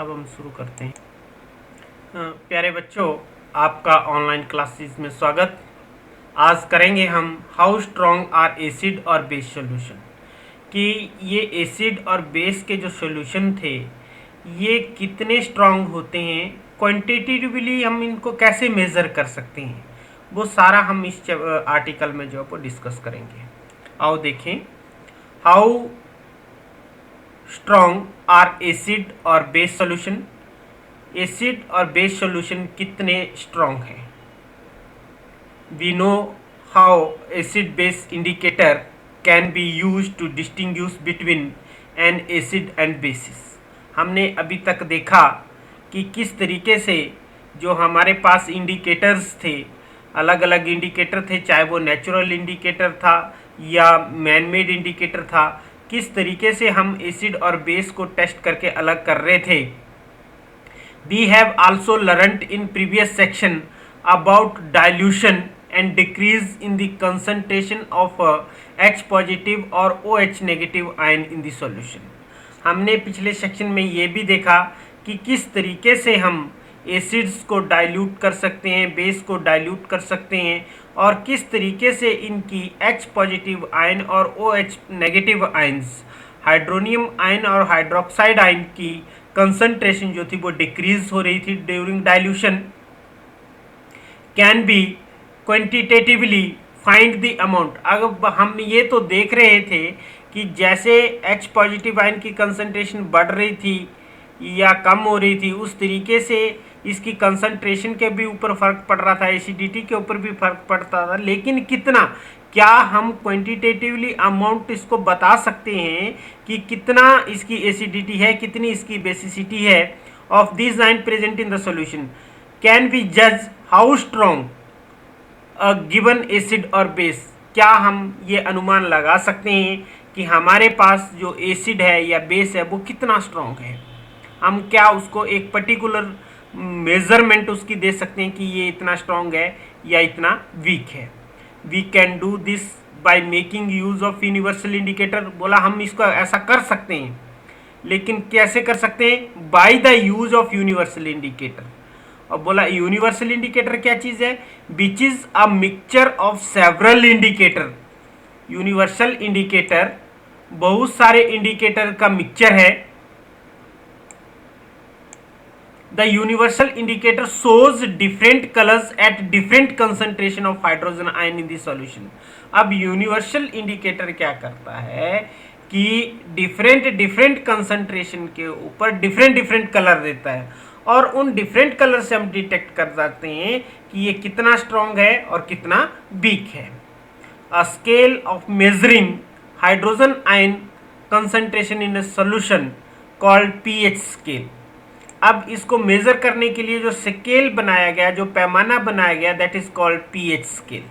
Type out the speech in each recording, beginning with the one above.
अब हम शुरू करते हैं। प्यारे बच्चों, आपका ऑनलाइन क्लासेस में स्वागत। आज करेंगे हम हाउ स्ट्रॉन्ग आर एसिड और बेस सॉल्यूशन, कि ये एसिड और बेस के जो सॉल्यूशन थे ये कितने स्ट्रॉन्ग होते हैं, क्वांटिटेटिवली हम इनको कैसे मेज़र कर सकते हैं, वो सारा हम इस आर्टिकल में जो है वो डिस्कस करेंगे। आओ देखें, हाउ स्ट्रॉन्ग आर एसिड और बेस सॉल्यूशन। एसिड और बेस सॉल्यूशन कितने स्ट्रॉन्ग हैं। We know how acid base indicator can be use to distinguish between an acid and bases. हमने अभी तक देखा कि किस तरीके से जो हमारे पास इंडिकेटर्स थे, अलग अलग इंडिकेटर थे, चाहे वो नेचुरल इंडिकेटर था या मैन मेड इंडिकेटर था, किस तरीके से हम एसिड और बेस को टेस्ट करके अलग कर रहे थे। We have also learnt in previous section about dilution and decrease in the concentration of H positive or OH negative ion in the solution। हमने पिछले सेक्शन में ये भी देखा कि किस तरीके से हम एसिड्स को डाइल्यूट कर सकते हैं, बेस को डाइल्यूट कर सकते हैं, और किस तरीके से इनकी H पॉजिटिव आयन और OH negative ions, hydronium ion और हाइड्रोक्साइड आयन की कंसंट्रेशन जो थी वो डिक्रीज हो रही थी during dilution. Can be quantitatively find the amount. अब हम ये तो देख रहे थे कि जैसे H पॉजिटिव आयन की कंसंट्रेशन बढ़ रही थी या कम हो रही थी, उस तरीके से इसकी कंसंट्रेशन के भी ऊपर फर्क पड़ रहा था, एसिडिटी के ऊपर भी फर्क पड़ता था, लेकिन कितना, क्या हम क्वांटिटेटिवली अमाउंट इसको बता सकते हैं कि कितना इसकी एसिडिटी है, कितनी इसकी बेसिसिटी है of this ion present in the solution. Can be जज how strong a given acid और बेस। क्या हम ये अनुमान लगा सकते हैं कि हमारे पास जो एसिड है या बेस है वो कितना स्ट्रॉन्ग है। हम क्या उसको एक पर्टिकुलर मेजरमेंट उसकी दे सकते हैं कि ये इतना स्ट्रॉन्ग है या इतना वीक है। We can do this by making use of universal indicator. बोला हम इसको ऐसा कर सकते हैं, लेकिन कैसे कर सकते हैं, by the use of universal indicator. और बोला यूनिवर्सल इंडिकेटर क्या चीज़ है, which is a mixture of several indicator. Universal indicator बहुत सारे इंडिकेटर का मिक्सचर है। The universal indicator shows different colors at different concentration of hydrogen ion in the solution। अब universal indicator क्या करता है कि डिफरेंट कंसंट्रेशन के ऊपर डिफरेंट कलर देता है, और उन डिफरेंट कलर से हम डिटेक्ट कर सकते हैं कि ये कितना स्ट्रॉन्ग है और कितना वीक है। A scale of measuring hydrogen ion concentration in a solution called pH scale. अब इसको मेजर करने के लिए जो स्केल बनाया गया, जो पैमाना बनाया गया, that is called pH scale,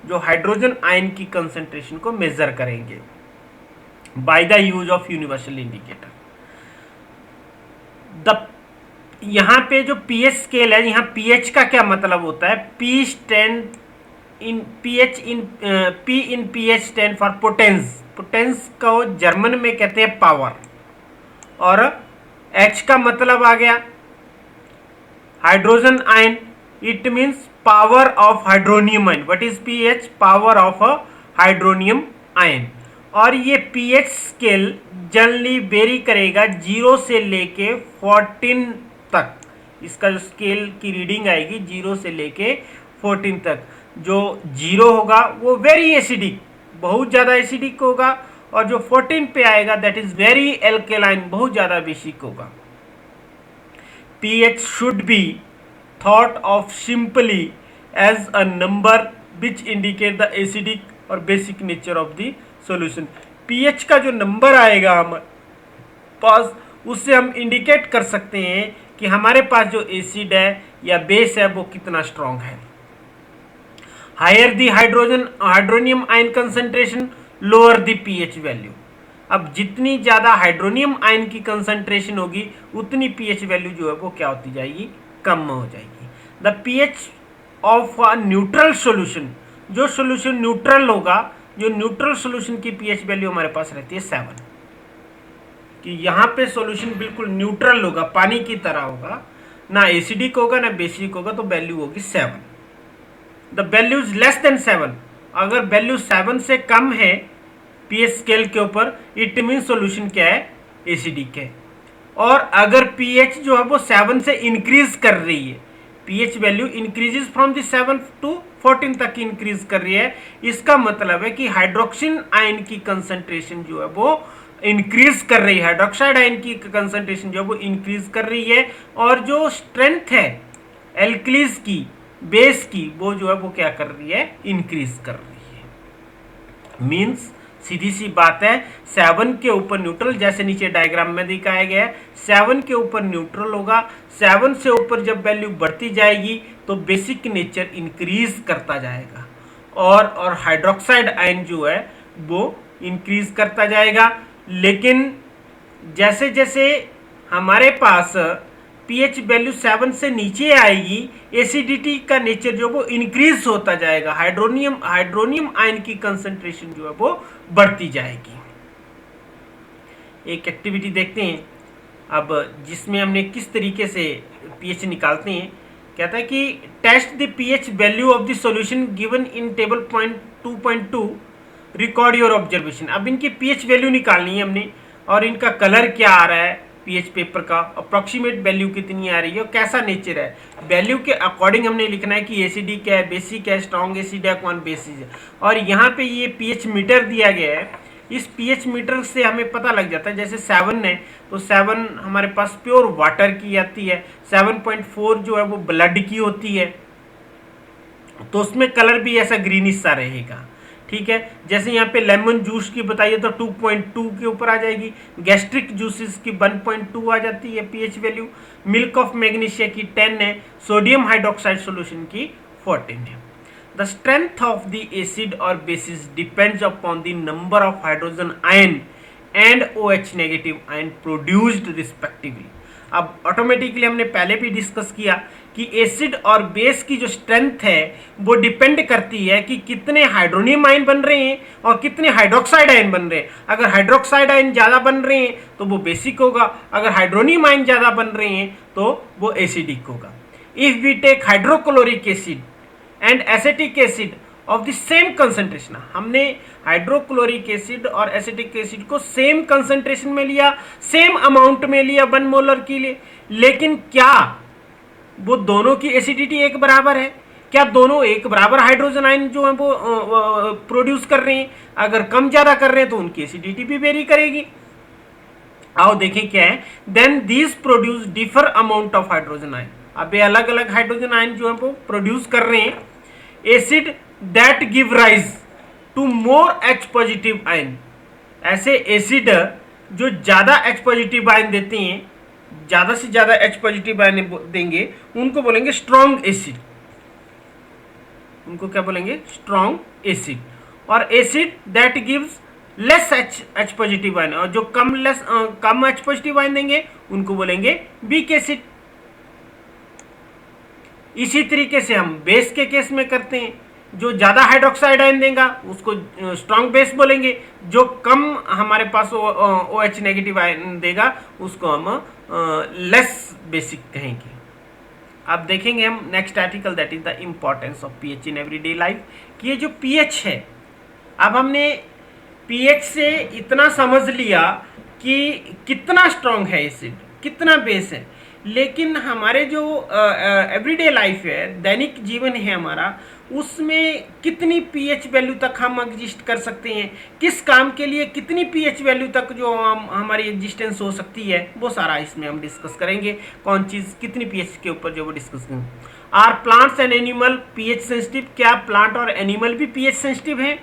जो हाइड्रोजन आयन की कंसंट्रेशन को मेजर करेंगे by the use of universal indicator. यहाँ पे जो पीएच स्केल है, यहाँ पीएच का क्या मतलब होता है, P stand in pH in P in pH stand for potence. Potence को जर्मन में कहते हैं पावर, और H का मतलब आ गया hydrogen ion, it means power of hydronium ion. What is pH, power of hydronium ion. और ये पीएच स्केल जनरली वेरी करेगा 0 से लेके 14 तक। इसका जो स्केल की रीडिंग आएगी 0 से लेके 14 तक। जो 0 होगा वो वेरी एसिडिक, बहुत ज़्यादा एसिडिक होगा, और जो 14 पे आएगा दैट इज वेरी एल्केलाइन, बहुत ज़्यादा बेसिक होगा। PH should be thought of simply as a number which indicate the acidic और basic nature of the solution. PH का जो नंबर आएगा हमारे पास, उससे हम इंडिकेट कर सकते हैं कि हमारे पास जो एसिड है या बेस है वो कितना स्ट्रॉन्ग है। Higher the hydronium ion concentration, lower the pH value. अब जितनी ज़्यादा हाइड्रोनियम आयन की कंसंट्रेशन होगी उतनी पीएच वैल्यू जो है वो क्या होती जाएगी, कम हो जाएगी। The pH of a neutral solution, जो सॉल्यूशन न्यूट्रल होगा, जो न्यूट्रल सॉल्यूशन की पीएच वैल्यू हमारे पास रहती है 7। कि यहाँ पे सॉल्यूशन बिल्कुल न्यूट्रल होगा, पानी की तरह होगा, ना एसिडिक होगा ना बेसिक होगा, तो वैल्यू होगी 7। The value is less than 7, अगर वैल्यू 7 से कम है पीएच स्केल के ऊपर, इट मीन सॉल्यूशन क्या है, एसिडिक है। और अगर पीएच जो है वो 7 से इंक्रीज कर रही है, pH value increases from the 7 to 14 तक इंक्रीज कर रही है, इसका मतलब है कि हाइड्रोक्सिन आयन की कंसंट्रेशन जो है वो इंक्रीज कर रही है, हाइड्रोक्साइड आयन की कंसंट्रेशन जो है वो इंक्रीज कर रही है, और जो स्ट्रेंथ है एल्कलीज की, बेस की, वो जो है वो क्या कर रही है, इंक्रीज कर रही है। मीन्स सीधी सी बात है, 7 के ऊपर न्यूट्रल, जैसे नीचे डायग्राम में दिखाया गया है, 7 के ऊपर न्यूट्रल होगा, 7 से ऊपर जब वैल्यू बढ़ती जाएगी तो बेसिक नेचर इंक्रीज करता जाएगा, और हाइड्रोक्साइड आयन जो है वो इंक्रीज करता जाएगा। लेकिन जैसे जैसे हमारे पास पीएच वैल्यू 7 से नीचे आएगी, एसिडिटी का नेचर जो वो इंक्रीज होता जाएगा, हाइड्रोनियम आयन की कंसंट्रेशन जो है वो बढ़ती जाएगी। एक एक्टिविटी देखते हैं अब, जिसमें हमने किस तरीके से पीएच निकालते हैं। कहता है कि test the pH value of the solution given in table point 2.2, record your observation. अब इनकी पीएच वैल्यू निकालनी है हमने, और इनका कलर क्या आ रहा है पीएच पेपर का, अप्रॉक्सीमेट वैल्यू कितनी आ रही है और कैसा नेचर है। वैल्यू के अकॉर्डिंग हमने लिखना है कि एसिडिक है, बेसिक है, स्ट्रॉन्ग एसिड है, कौन बेसिक है। और यहाँ पे ये पीएच मीटर दिया गया है, इस पीएच मीटर से हमें पता लग जाता है, जैसे 7 है तो 7 हमारे पास प्योर वाटर की आती है, 7.4 जो है वो ब्लड की होती है, तो उसमें कलर भी ऐसा ग्रीनिश सा रहेगा। ठीक है, जैसे यहाँ पे लेमन जूस की बताइए तो 2.2 के ऊपर आ जाएगी, गैस्ट्रिक जूसेस की 1.2 आ जाती है pH value, milk of magnesia की 10 है, सोडियम हाइड्रोक्साइड सॉल्यूशन की 14 है। The strength of the acid और bases depends upon the number of hydrogen ion and OH negative ion produced respectively. अब ऑटोमेटिकली हमने पहले भी डिस्कस किया कि एसिड और बेस की जो स्ट्रेंथ है वो डिपेंड करती है कि कितने हाइड्रोनियम आयन बन रहे हैं और कितने हाइड्रोक्साइड आयन बन रहे हैं। अगर हाइड्रोक्साइड आयन ज़्यादा बन रहे हैं तो वो बेसिक होगा, अगर हाइड्रोनियम आयन ज़्यादा बन रहे हैं तो वो एसिडिक होगा। If we take hydrochloric acid and acetic acid of the same concentration, हमने हाइड्रोक्लोरिक एसिड और एसिटिक एसिड को सेम कंसंट्रेशन में लिया, सेम अमाउंट में लिया 1 मोलर के लिए, लेकिन क्या वो दोनों की एसिडिटी एक बराबर है? क्या दोनों एक बराबर हाइड्रोजन आयन जो है वो प्रोड्यूस कर रहे हैं? अगर कम ज्यादा कर रहे हैं तो उनकी एसिडिटी भी वेरी करेगी। आओ देखें क्या है, then these produce differ amount of hydrogen ion. अब ये अलग अलग हाइड्रोजन आयन जो है वो प्रोड्यूस कर रहे हैं। Acid that give rise to more H positive ion, ऐसे एसिड जो ज्यादा H पॉजिटिव आयन देते हैं, ज्यादा से ज्यादा H पॉजिटिव आयन देंगे, उनको बोलेंगे स्ट्रॉन्ग एसिड। उनको क्या बोलेंगे? Strong acid. और acid that gives less H positive ion, और जो कम H पॉजिटिव आयन देंगे उनको बोलेंगे वीक एसिड। इसी तरीके से हम बेस के केस में करते हैं, जो ज्यादा हाइड्रोक्साइड आयन देगा उसको स्ट्रॉन्ग बेस बोलेंगे, जो कम हमारे पास OH नेगेटिव आयन देगा उसको हम लेस बेसिक कहेंगे। अब देखेंगे हम next article, that is the importance of pH in everyday life, कि ये जो पीएच है, अब हमने पीएच से इतना समझ लिया कि कितना स्ट्रॉन्ग है एसिड, कितना बेस है, लेकिन हमारे जो एवरीडे लाइफ है, दैनिक जीवन है हमारा, उसमें कितनी पीएच वैल्यू तक हम एग्जिस्ट कर सकते हैं, किस काम के लिए कितनी पीएच वैल्यू तक जो हमारी एग्जिस्टेंस हो सकती है, वो सारा इसमें हम डिस्कस करेंगे। कौन चीज़ कितनी पीएच के ऊपर जो वो डिस्कस करेंगे। Are plants and animal pH sensitive? क्या प्लांट और एनिमल भी पीएच सेंसिटिव हैं?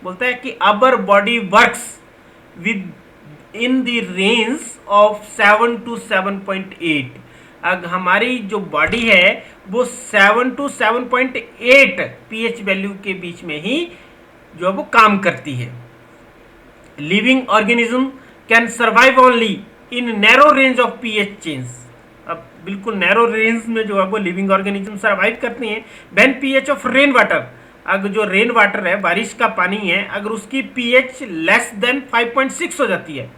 बोलता है कि our body works within the range of 7 to 7.8। अगर हमारी जो बॉडी है वो 7 to 7.8 पीएच वैल्यू के बीच में ही जो वो काम करती है। Living organism can survive only in narrow range of pH change. अब बिल्कुल नैरो रेंज में जो है वो लिविंग ऑर्गेनिज्म सर्वाइव करते हैं। When pH of rain water, अगर जो रेन वाटर है, बारिश का पानी है, अगर उसकी पीएच लेस देन 5.6 हो जाती है,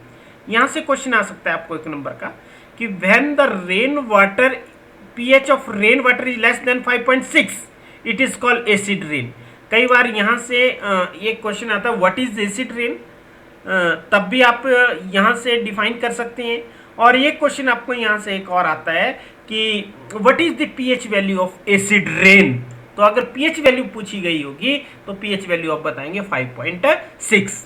यहाँ से क्वेश्चन आ सकता है आपको 1 नंबर का कि when the rain water pH of rain water is less than 5.6 it is called acid rain. कई बार यहाँ से ये क्वेश्चन आता है व्हाट इज एसिड रेन, तब भी आप यहाँ से डिफाइन कर सकते हैं। और ये क्वेश्चन आपको यहाँ से एक और आता है कि what is the pH value of acid rain. तो अगर pH वैल्यू पूछी गई होगी तो pH वैल्यू आप बताएंगे 5.6।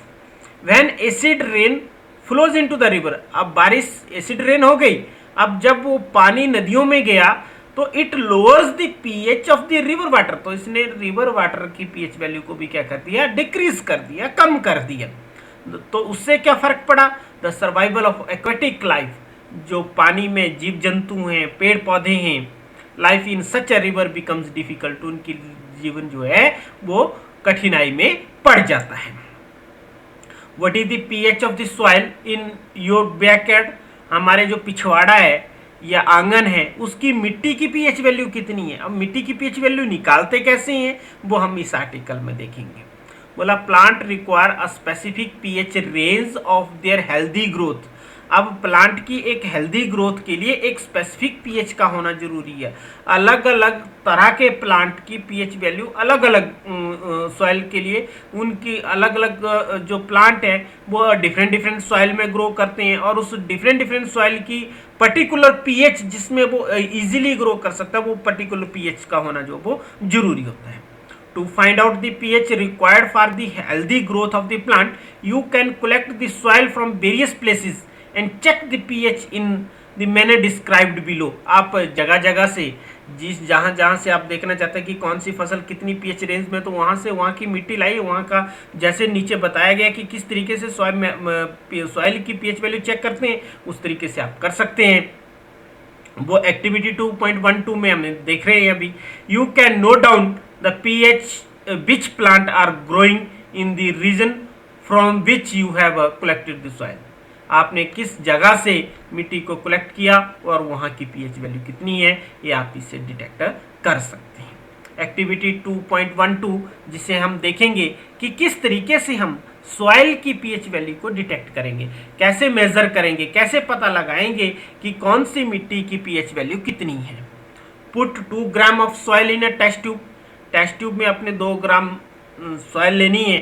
When acid rain flows into the river, अब बारिश एसिड रेन हो गई, अब जब वो पानी नदियों में गया तो it lowers the pH of the river water, तो इसने रिवर वाटर की pH वैल्यू को भी क्या कर दिया, डिक्रीज कर दिया, कम कर दिया। तो उससे क्या फर्क पड़ा, the survival of aquatic life, जो पानी में जीव जंतु हैं, पेड़ पौधे हैं, life in such a river becomes difficult, उनकी जीवन जो है वो कठिनाई में पड़ जाता है। What is the pH of the soil in your backyard, हमारे जो पिछवाड़ा है या आंगन है उसकी मिट्टी की pH वैल्यू कितनी है। अब मिट्टी की pH वैल्यू निकालते कैसे हैं वो हम इस आर्टिकल में देखेंगे। बोला plant require a specific pH range of their healthy growth, अब प्लांट की एक हेल्दी ग्रोथ के लिए एक स्पेसिफिक pH का होना जरूरी है। अलग अलग तरह के प्लांट की pH वैल्यू अलग अलग सॉइल के लिए, उनकी अलग अलग जो प्लांट है वो डिफरेंट डिफरेंट सॉइल में ग्रो करते हैं और उस डिफरेंट डिफरेंट सॉइल की पर्टिकुलर pH जिसमें वो इजीली ग्रो कर सकता है वो पर्टिकुलर pH का होना जो वो जरूरी होता है। To find out the pH required for the healthy growth of the plant, you can collect the soil from various places and check the pH in the manner described below। आप जगह जगह से जहाँ से आप देखना चाहते हैं कि कौन सी फसल कितनी pH रेंज में, तो वहाँ से वहाँ की मिट्टी लाई, वहाँ का जैसे नीचे बताया गया कि किस तरीके से सॉइल की pH वैल्यू चेक करते हैं उस तरीके से आप कर सकते हैं। वो एक्टिविटी 2.12 में हम देख रहे हैं अभी। You can note down the pH which plant are growing in the region from which you have collected the soil, आपने किस जगह से मिट्टी को कलेक्ट किया और वहाँ की pH वैल्यू कितनी है ये आप इससे डिटेक्ट कर सकते हैं। एक्टिविटी 2.12 जिसे हम देखेंगे कि किस तरीके से हम सॉइल की pH वैल्यू को डिटेक्ट करेंगे, कैसे मेजर करेंगे, कैसे पता लगाएंगे कि कौन सी मिट्टी की pH वैल्यू कितनी है। Put 2 gram of soil in a test tube, test tube में अपने 2 ग्राम सॉइल लेनी है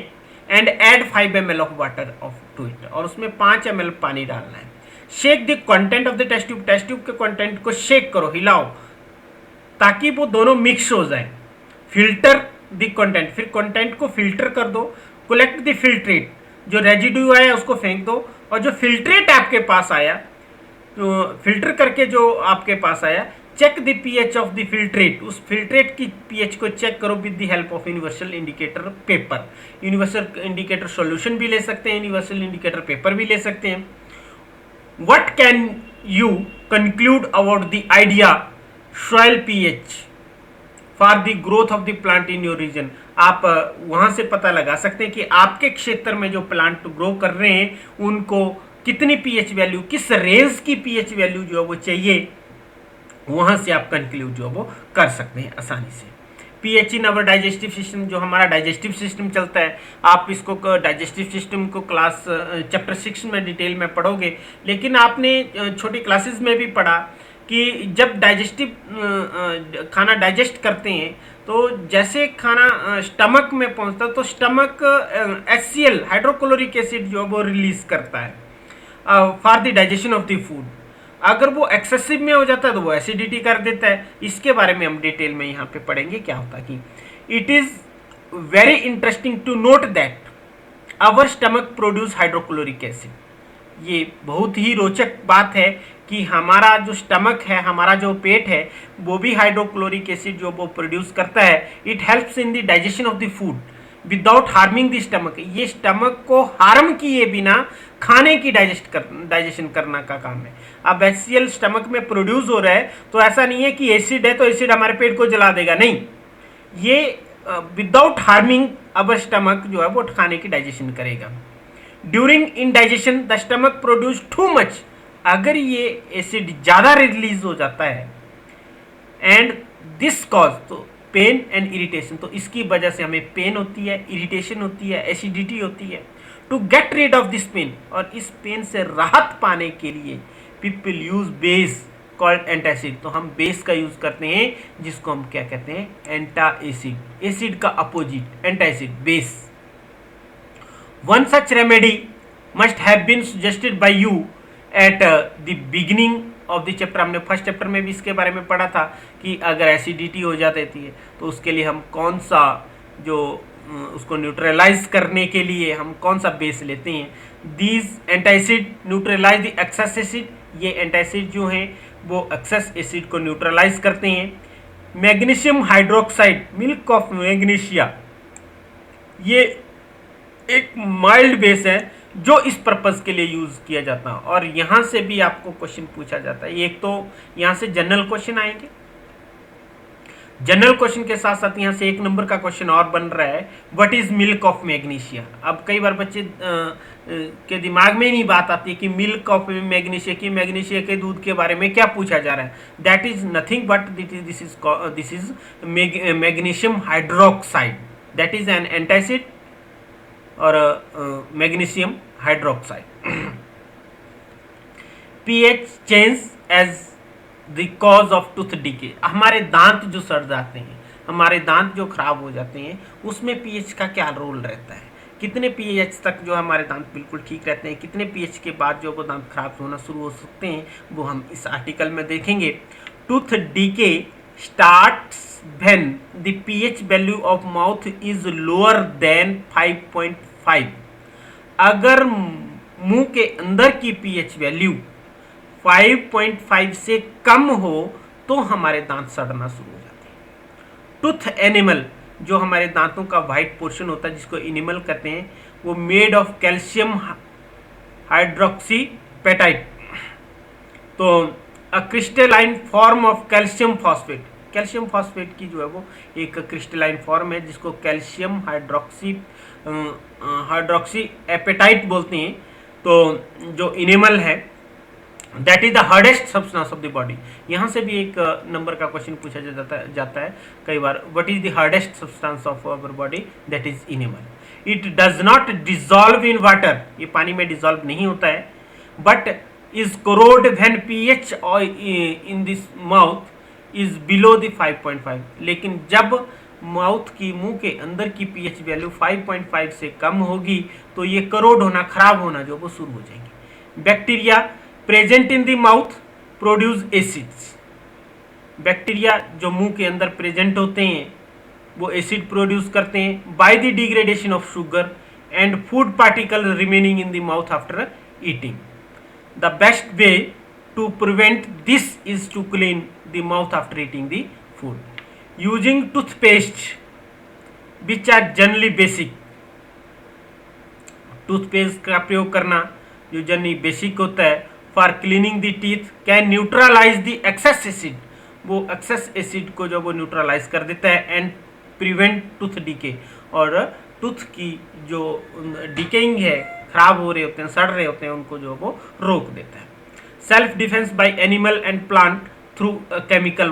and add 5 ml of water of to it, और उसमें 5 ml पानी डालना है। Shake the content of the test tube, test tube के कंटेंट को शेक करो, हिलाओ ताकि वो दोनों मिक्स हो जाए। फिल्टर द कंटेंट, फिर कंटेंट को फिल्टर कर दो। कलेक्ट द फिल्ट्रेट, जो रेजिड्यू आया उसको फेंक दो और जो फिल्ट्रेट आपके पास आया, तो फिल्टर करके जो आपके पास आया, check the pH of the filtrate, उस फिल्ट्रेट की pH को चेक करो with the help of universal indicator paper. Universal indicator solution भी ले सकते हैं, यूनिवर्सल इंडिकेटर पेपर भी ले सकते हैं। What can you conclude about the idea soil pH for the growth of the plant in your region, आप वहां से पता लगा सकते हैं कि आपके क्षेत्र में जो प्लांट ग्रो कर रहे हैं उनको कितनी pH वैल्यू, किस रेंज की pH वैल्यू जो है वो चाहिए, वहां से आप कंक्लूड जो वो कर सकते हैं आसानी से। pH इन अवर डाइजेस्टिव सिस्टम, जो हमारा डाइजेस्टिव सिस्टम चलता है, आप इसको डाइजेस्टिव सिस्टम को क्लास चैप्टर 6 में डिटेल में पढ़ोगे, लेकिन आपने छोटी क्लासेस में भी पढ़ा कि जब खाना डाइजेस्ट करते हैं तो जैसे खाना स्टमक में पहुंचता है तो स्टमक HCl हाइड्रोक्लोरिक एसिड जो वो रिलीज करता है for the digestion of the food. अगर वो एक्सेसिव में हो जाता है तो वो एसिडिटी कर देता है। इसके बारे में हम डिटेल में यहाँ पे पढ़ेंगे क्या होता है कि it is very interesting to note that our stomach produce hydrochloric acid. ये बहुत ही रोचक बात है कि हमारा जो स्टमक है, हमारा जो पेट है, वो भी हाइड्रोक्लोरिक एसिड जो वो प्रोड्यूस करता है। It helps in the digestion of the food without harming the stomach, ये स्टमक को हार्म किए बिना खाने की डाइजेशन करना का काम है। अब HCl स्टमक में प्रोड्यूस हो रहा है तो ऐसा नहीं है कि एसिड है तो एसिड हमारे पेट को जला देगा, नहीं, ये विदाउट हार्मिंग अवर स्टमक जो है वो खाने की डाइजेशन करेगा। During in digestion the stomach produce too much, अगर ये एसिड ज़्यादा रिलीज हो जाता है एंड दिस कॉज, तो पेन एंड इरिटेशन, तो इसकी वजह से हमें पेन होती है, इरिटेशन होती है, एसिडिटी होती है। To get rid of this pain, और इस पेन से राहत पाने के लिए people use base called antacid. तो हम बेस का यूज करते हैं जिसको हम क्या कहते हैं, एंटा एसिड। एसिड का opposite antacid, base. One such remedy must have been suggested by you at the beginning of the chapter. हमने फर्स्ट चैप्टर में भी इसके बारे में पढ़ा था कि अगर एसिडिटी हो जाती है तो उसके लिए हम कौन सा जो उसको न्यूट्रलाइज करने के लिए हम कौन सा बेस लेते हैं। These antacid neutralise the excess acid, ये एंटासिड जो हैं वो एक्सेस एसिड को न्यूट्रलाइज करते हैं। Magnesium hydroxide, milk of magnesia, ये एक माइल्ड बेस है जो इस पर्पस के लिए यूज किया जाता है। और यहां से भी आपको क्वेश्चन पूछा जाता है। एक तो यहां से जनरल क्वेश्चन आएंगे, जनरल क्वेश्चन के साथ साथ यहां से 1 नंबर का क्वेश्चन और बन रहा है, what is milk of magnesia. अब कई बार बच्चे के दिमाग में नहीं बात आती है कि मिल्क ऑफ मैग्नीशिया, की मैग्नीशिया के दूध के बारे में क्या पूछा जा रहा है। That is nothing but this is magnesium hydroxide, that is an antacid और magnesium hydroxide. PH change as the cause of tooth decay. हमारे दांत जो सड़ जाते हैं, हमारे दांत जो खराब हो जाते हैं, उसमें पीएच का क्या रोल रहता है, कितने पीएच तक जो हमारे दांत बिल्कुल ठीक रहते हैं, कितने पीएच के बाद जो वो दांत खराब होना शुरू हो सकते हैं, वो हम इस आर्टिकल में देखेंगे। Tooth decay starts when the pH value of mouth is lower than 5.5। अगर मुंह के अंदर की pH वैल्यू 5.5 से कम हो तो हमारे दांत सड़ना शुरू हो जाते हैं। टूथ एनिमल, जो हमारे दांतों का व्हाइट पोर्शन होता है जिसको एनिमल कहते हैं, वो मेड ऑफ कैल्शियम हाइड्रोक्सीपेटाइट। तो a crystalline form of calcium phosphate, calcium phosphate की जो है वो एक क्रिस्टलाइन फॉर्म है जिसको कैल्शियम हाइड्रोक्सी एपेटाइट बोलते हैं। तो जो इनेमल है that is the hardest substance of the body. यहाँ से भी 1 नंबर का क्वेश्चन पूछा जाता है कई बार, what is the hardest substance of our body, that is enamel. It does not dissolve in water, ये पानी में डिजॉल्व नहीं होता है, but is corrode when pH in this mouth is below the 5.5। लेकिन जब माउथ की, मुंह के अंदर की पीएच वैल्यू 5.5 से कम होगी तो ये करोड होना, खराब होना जो वो शुरू हो जाएंगे। Bacteria present in the mouth produce acids. Bacteria जो मुंह के अंदर प्रेजेंट होते हैं वो एसिड प्रोड्यूस करते हैं by the degradation of sugar and food particle remaining in the mouth after eating. The best way to prevent this is to clean the mouth after eating the food using toothpaste which are generally basic। Toothpaste का प्रयोग करना जो generally basic होता है for cleaning the teeth can neutralise the excess acid, वो excess acid को जो वो न्यूट्रलाइज कर देता है एंड प्रिवेंट टूथ डीके, और टूथ की जो डिकेइंग है, खराब हो रहे होते हैं, सड़ रहे होते हैं, उनको जो वो रोक देता है। Self defence bye animal and plant through chemical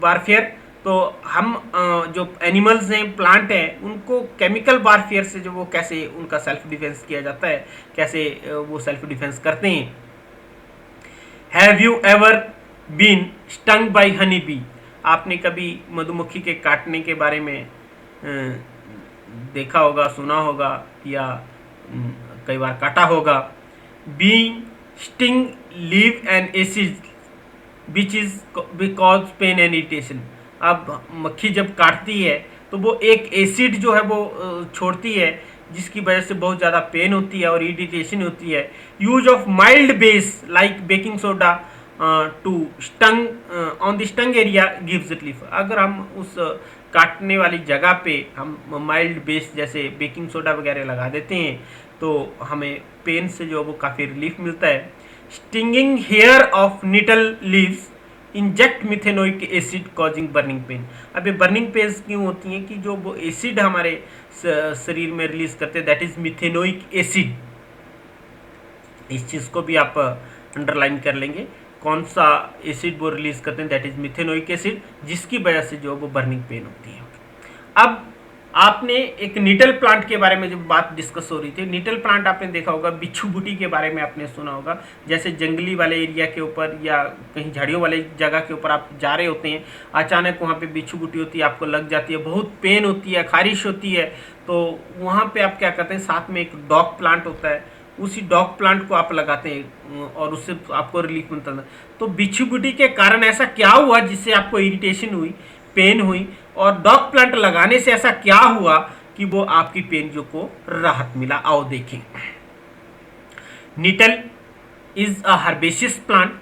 warfare. तो हम जो एनिमल्स हैं, प्लांट हैं, उनको केमिकल वारफेयर से जो वो कैसे उनका सेल्फ डिफेंस किया जाता है, कैसे वो सेल्फ डिफेंस करते हैं। Have you ever been stung by honey bee, आपने कभी मधुमक्खी के काटने के बारे में देखा होगा, सुना होगा, या कई बार काटा होगा। Being sting leave an acid which is because pain and irritation। अब मक्खी जब काटती है तो वो एक एसिड जो है वो छोड़ती है जिसकी वजह से बहुत ज़्यादा पेन होती है और इरिटेशन होती है। Use of mild base like baking soda to stung on the stung area gives relief. अगर हम उस काटने वाली जगह पे हम माइल्ड बेस जैसे बेकिंग सोडा वगैरह लगा देते हैं तो हमें पेन से जो वो काफ़ी रिलीफ मिलता है। Stinging hair of nettle leaves inject methanoic acid causing burning pain. अब ये बर्निंग पेन क्यों होती हैं कि जो वो एसिड हमारे शरीर में रिलीज करते हैं, दैट इज मिथेनोइक एसिड। इस चीज़ को भी आप अंडरलाइन कर लेंगे, कौन सा एसिड वो रिलीज करते हैं, दैट इज मिथेनोइक एसिड, जिसकी वजह से जो वो बर्निंग पेन होती है। अब आपने एक निटल प्लांट के बारे में जब बात डिस्कस हो रही थी, निटल प्लांट आपने देखा होगा, बिच्छू बूटी के बारे में आपने सुना होगा। जैसे जंगली वाले एरिया के ऊपर या कहीं झाड़ियों वाले जगह के ऊपर आप जा रहे होते हैं, अचानक वहाँ पे बिच्छू बूटी होती है, आपको लग जाती है, बहुत पेन होती है, खारिश होती है, तो वहाँ पे आप क्या करते हैं, साथ में एक डॉग प्लांट होता है, उसी डॉग प्लांट को आप लगाते हैं और उससे आपको रिलीफ मिलता है। तो बिच्छू बूटी के कारण ऐसा क्या हुआ जिससे आपको इरिटेशन हुई, पेन हुई, और डॉग प्लांट लगाने से ऐसा क्या हुआ कि वो आपकी पेन जो को राहत मिला? आओ देखें। Nettle is a herbaceous plant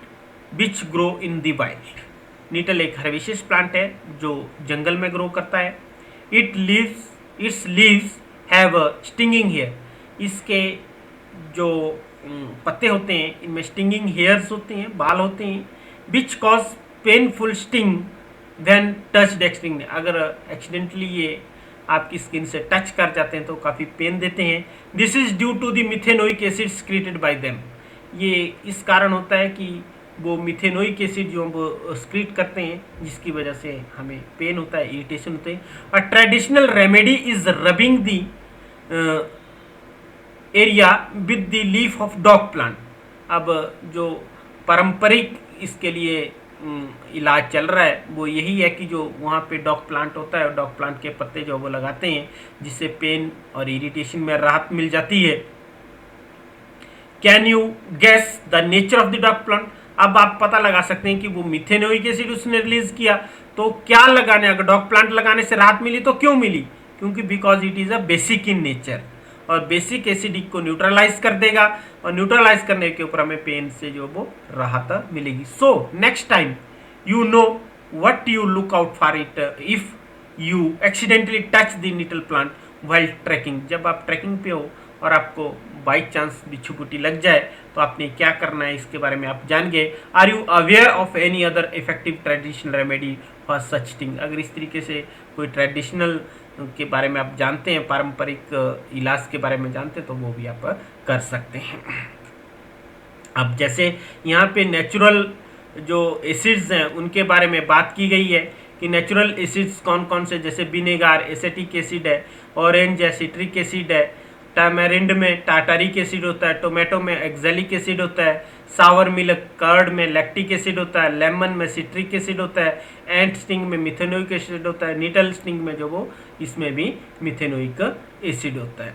which grow in the wild. Nettle एक हर्बेशियस प्लांट है जो जंगल में ग्रो करता है। Its leaves have a stinging hair. इसके जो पत्ते होते हैं इनमें स्टिंगिंग हेयर्स होते हैं, बाल होते हैं, which cause painful sting when touched accidentally. अगर एक्सीडेंटली ये आपकी स्किन से टच कर जाते हैं तो काफ़ी पेन देते हैं। This is due to the methanoic acid secreted by them. ये इस कारण होता है कि वो मिथेनोइक एसिड जो वो सिक्रीट करते हैं, जिसकी वजह से हमें पेन होता है, इरिटेशन होते हैं। A traditional remedy is rubbing the area with the leaf of dog plant. अब जो पारंपरिक इसके लिए इलाज चल रहा है वो यही है कि जो वहाँ पे डॉग प्लांट होता है, डॉग प्लांट के पत्ते जो वो लगाते हैं, जिससे पेन और इरिटेशन में राहत मिल जाती है। Can you guess the nature of the dog plant? अब आप पता लगा सकते हैं कि वो मिथेनोइक एसिड उसने रिलीज किया, तो क्या लगाने, अगर डॉग प्लांट लगाने से राहत मिली तो क्यों मिली? क्योंकि because it is a basic in nature, और बेसिक एसिड को न्यूट्रलाइज कर देगा, और न्यूट्रलाइज करने के ऊपर हमें पेन से जो वो राहत मिलेगी। So next time you know what you look out for it if you accidentally touch the nettle plant while trekking. जब आप ट्रैकिंग पे हो और आपको बाई चांस बिच्छू बूटी लग जाए तो आपने क्या करना है इसके बारे में आप जान गए। Are you aware of any other effective traditional remedy for such thing? अगर इस तरीके से कोई ट्रेडिशनल के बारे में आप जानते हैं, पारंपरिक इलाज के बारे में जानते हैं, तो वो भी आप कर सकते हैं। अब जैसे यहाँ पे नेचुरल जो एसिड्स हैं उनके बारे में बात की गई है कि नेचुरल एसिड्स कौन कौन से, जैसे विनेगार एसेटिक एसिड है, ऑरेंज है सिट्रिक एसिड है, टैमेरिंड में टाटारिक एसिड होता है, टोमेटो में एक्जेलिक एसिड होता है, सावर मिल्क कर्ड में लैक्टिक एसिड होता है, लेमन में सिट्रिक एसिड होता है, एंट स्टिंग में मिथेनोइक एसिड होता है, निटल स्टिंग में जो वो इसमें भी मिथेनोइक एसिड होता है।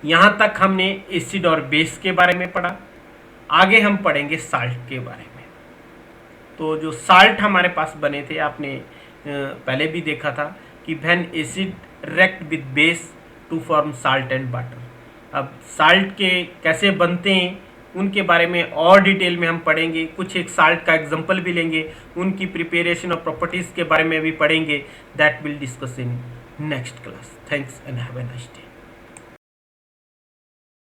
यहाँ तक हमने एसिड और बेस के बारे में पढ़ा। आगे हम पढ़ेंगे साल्ट के बारे में। तो जो साल्ट हमारे पास बने थे, आपने पहले भी देखा था कि when acid react with base to form salt and water. अब साल्ट के कैसे बनते हैं उनके बारे में और डिटेल में हम पढ़ेंगे। कुछ एक साल्ट का एग्जांपल भी लेंगे, उनकी प्रिपरेशन और प्रॉपर्टीज के बारे में भी पढ़ेंगे। That will discuss in next class. Thanks and have a nice day.